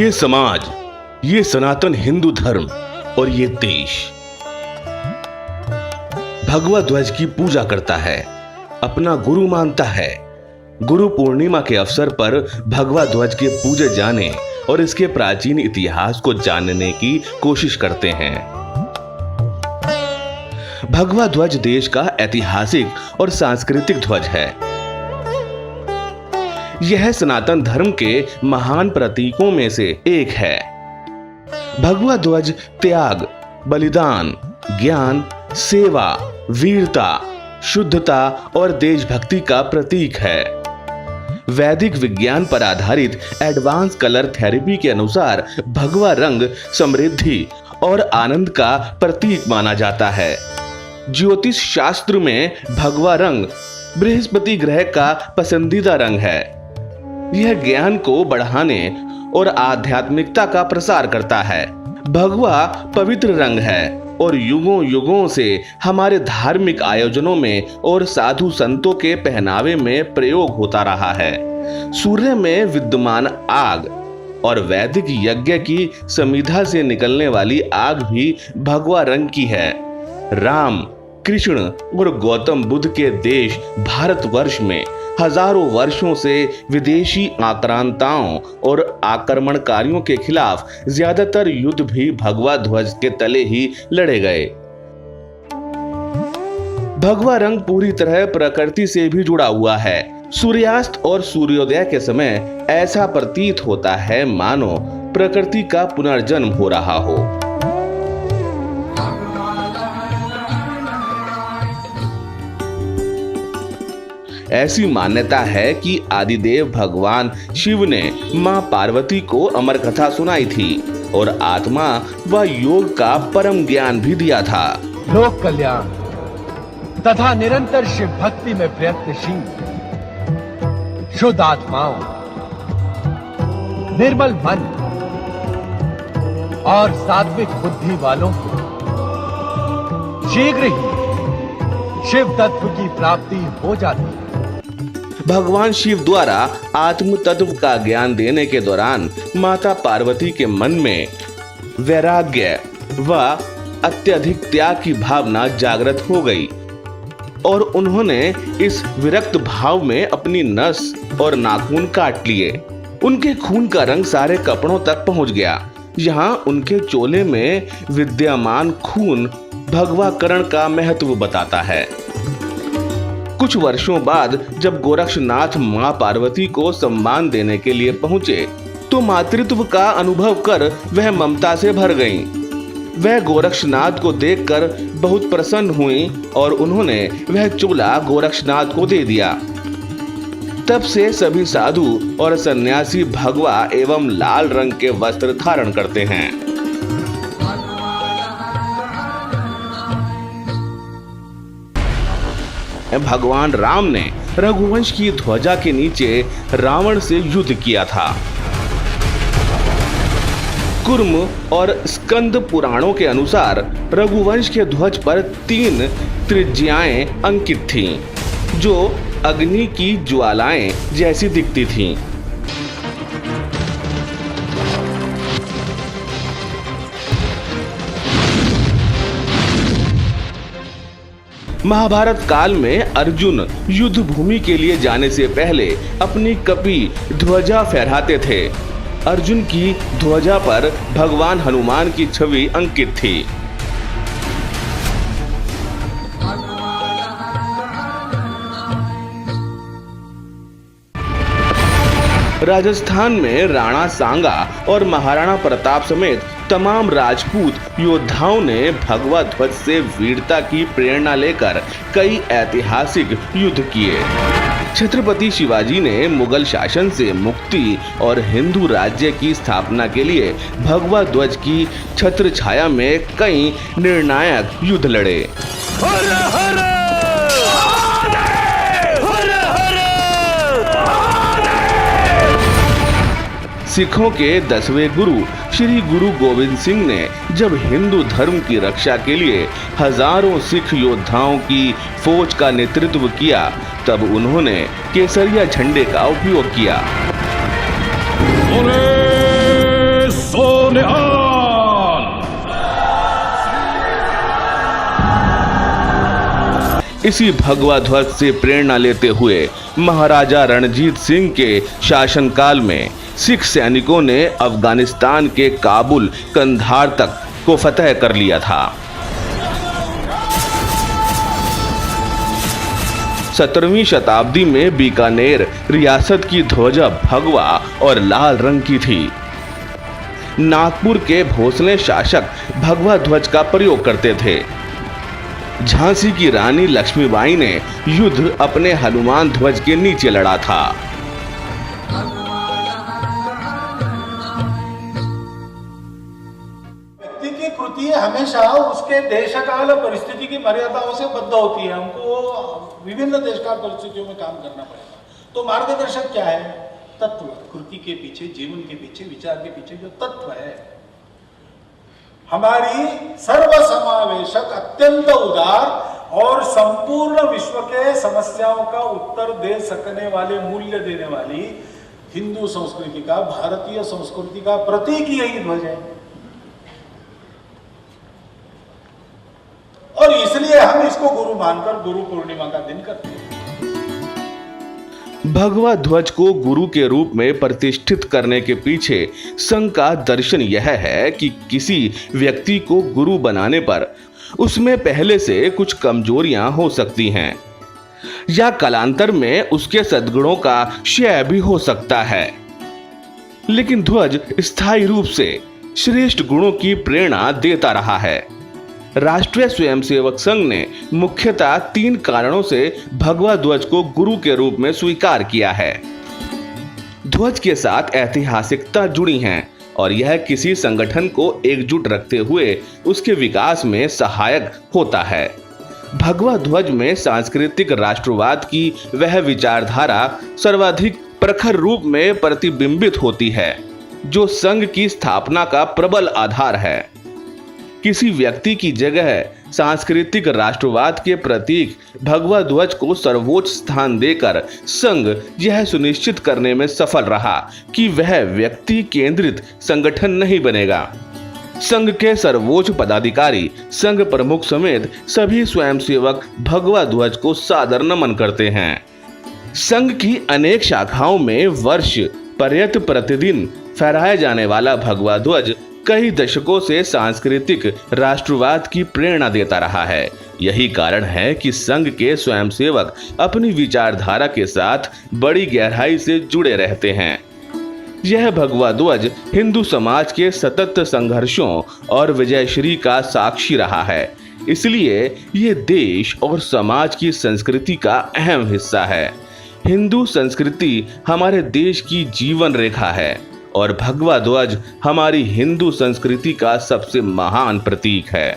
ये समाज, ये सनातन हिंदू धर्म और ये देश भगवा ध्वज की पूजा करता है, अपना गुरु मानता है। गुरु पूर्णिमा के अवसर पर भगवा ध्वज के पूजे जाने और इसके प्राचीन इतिहास को जानने की कोशिश करते हैं। भगवा ध्वज देश का ऐतिहासिक और सांस्कृतिक ध्वज है। यह सनातन धर्म के महान प्रतीकों में से एक है। भगवा ध्वज त्याग, बलिदान, ज्ञान, सेवा, वीरता, शुद्धता और देशभक्ति का प्रतीक है। वैदिक विज्ञान पर आधारित एडवांस कलर थेरेपी के अनुसार भगवा रंग समृद्धि और आनंद का प्रतीक माना जाता है। ज्योतिष शास्त्र में भगवा रंग बृहस्पति ग्रह का पसंदीदा रंग है। यह ज्ञान को बढ़ाने और आध्यात्मिकता का प्रसार करता है। भगवा पवित्र रंग है और युगों युगों से हमारे धार्मिक आयोजनों में और साधु संतों के पहनावे में प्रयोग होता रहा है। सूर्य में विद्यमान आग और वैदिक यज्ञ की समिधा से निकलने वाली आग भी भगवा रंग की है। राम, कृष्ण और गौतम बुद्ध के देश भारतवर्ष में हजारों वर्षों से विदेशी आक्रांताओं और आक्रमणकारियों के खिलाफ ज्यादातर युद्ध भी भगवा ध्वज के तले ही लड़े गए। भगवा रंग पूरी तरह प्रकृति से भी जुड़ा हुआ है। सूर्यास्त और सूर्योदय के समय ऐसा प्रतीत होता है मानो प्रकृति का पुनर्जन्म हो रहा हो। ऐसी मान्यता है कि आदिदेव भगवान शिव ने मां पार्वती को अमर कथा सुनाई थी और आत्मा व योग का परम ज्ञान भी दिया था। लोक कल्याण तथा निरंतर शिव भक्ति में प्रयत्नशील शुद्ध आत्माओं, निर्मल मन और सात्विक बुद्धि वालों को शीघ्र ही शिव तत्व की प्राप्ति हो जाती है। भगवान शिव द्वारा आत्म तत्व का ज्ञान देने के दौरान माता पार्वती के मन में वैराग्य व अत्यधिक त्याग की भावना जागृत हो गई और उन्होंने इस विरक्त भाव में अपनी नस और नाखून काट लिए। उनके खून का रंग सारे कपड़ों तक पहुंच गया। यहाँ उनके चोले में विद्यमान खून भगवाकरण का महत्व बताता है। कुछ वर्षों बाद जब गोरक्षनाथ मां पार्वती को सम्मान देने के लिए पहुंचे तो मातृत्व का अनुभव कर वह ममता से भर गईं। वह गोरक्षनाथ को देखकर बहुत प्रसन्न हुई और उन्होंने वह चोला गोरक्षनाथ को दे दिया। तब से सभी साधु और सन्यासी भगवा एवं लाल रंग के वस्त्र धारण करते हैं। भगवान राम ने रघुवंश की ध्वजा के नीचे रावण से युद्ध किया था। कुर्म और स्कंद पुराणों के अनुसार रघुवंश के ध्वज पर 3 त्रिज्याएं अंकित थीं, जो अग्नि की ज्वालाएं जैसी दिखती थीं। महाभारत काल में अर्जुन युद्ध भूमि के लिए जाने से पहले अपनी कपी ध्वजा फहराते थे। अर्जुन की ध्वजा पर भगवान हनुमान की छवि अंकित थी। राजस्थान में राणा सांगा और महाराणा प्रताप समेत तमाम राजपूत योद्धाओं ने भगवा ध्वज से वीरता की प्रेरणा लेकर कई ऐतिहासिक युद्ध किए। छत्रपति शिवाजी ने मुगल शासन से मुक्ति और हिंदू राज्य की स्थापना के लिए भगवा ध्वज की छत्र छाया में कई निर्णायक युद्ध लड़े। हर हर सिखों के 10वें गुरु श्री गुरु गोविंद सिंह ने जब हिंदू धर्म की रक्षा के लिए हजारों सिख योद्धाओं की फौज का नेतृत्व किया, तब उन्होंने केसरिया झंडे का उपयोग किया। इसी भगवा ध्वज से प्रेरणा लेते हुए महाराजा रणजीत सिंह के शासनकाल में सिख सैनिकों ने अफगानिस्तान के काबुल कंधार तक को फतह कर लिया था। 17वीं शताब्दी में बीकानेर रियासत की ध्वजा भगवा और लाल रंग की थी। नागपुर के भोसले शासक भगवा ध्वज का प्रयोग करते थे। झांसी की रानी लक्ष्मीबाई ने युद्ध अपने हनुमान ध्वज के नीचे लड़ा था। व्यक्ति की कृति हमेशा उसके देश काल परिस्थिति की मर्यादाओं से बद्ध होती है। हमको विभिन्न देश काल परिस्थितियों में काम करना पड़ेगा। तो मार्गदर्शक क्या है? तत्व। कृति के पीछे, जीवन के पीछे, विचार के पीछे जो तत्व है, हमारी सर्वसमावेशक, अत्यंत उदार और संपूर्ण विश्व के समस्याओं का उत्तर दे सकने वाले, मूल्य देने वाली हिंदू संस्कृति का, भारतीय संस्कृति का प्रतीक यही ध्वज है। और इसलिए हम इसको गुरु मानकर गुरु पूर्णिमा का दिन करते हैं। भगवा ध्वज को गुरु के रूप में प्रतिष्ठित करने के पीछे संघ का दर्शन यह है कि किसी व्यक्ति को गुरु बनाने पर उसमें पहले से कुछ कमजोरियां हो सकती हैं या कालांतर में उसके सद्गुणों का क्षय भी हो सकता है, लेकिन ध्वज स्थायी रूप से श्रेष्ठ गुणों की प्रेरणा देता रहा है। राष्ट्रीय स्वयंसेवक संघ ने मुख्यतः 3 कारणों से भगवा ध्वज को गुरु के रूप में स्वीकार किया है। ध्वज के साथ ऐतिहासिकता जुड़ी है और यह किसी संगठन को एकजुट रखते हुए उसके विकास में सहायक होता है। भगवा ध्वज में सांस्कृतिक राष्ट्रवाद की वह विचारधारा सर्वाधिक प्रखर रूप में प्रतिबिंबित होती है जो संघ की स्थापना का प्रबल आधार है। किसी व्यक्ति की जगह सांस्कृतिक राष्ट्रवाद के प्रतीक भगवा ध्वज को सर्वोच्च स्थान देकर संघ यह सुनिश्चित करने में सफल रहा कि वह व्यक्ति केंद्रित संगठन नहीं बनेगा। संघ के सर्वोच्च पदाधिकारी, संघ प्रमुख समेत सभी स्वयंसेवक भगवा ध्वज को सादर नमन करते हैं। संघ की अनेक शाखाओं में वर्ष पर्यंत प्रतिदिन फहराया जाने वाला भगवा ध्वज कई दशकों से सांस्कृतिक राष्ट्रवाद की प्रेरणा देता रहा है। यही कारण है कि संघ के स्वयंसेवक अपनी विचारधारा के साथ बड़ी गहराई से जुड़े रहते हैं। यह भगवा ध्वज हिंदू समाज के सतत संघर्षों और विजयश्री का साक्षी रहा है, इसलिए ये देश और समाज की संस्कृति का अहम हिस्सा है। हिंदू संस्कृति हमारे देश की जीवन रेखा है और भगवा ध्वज हमारी हिंदू संस्कृति का सबसे महान प्रतीक है।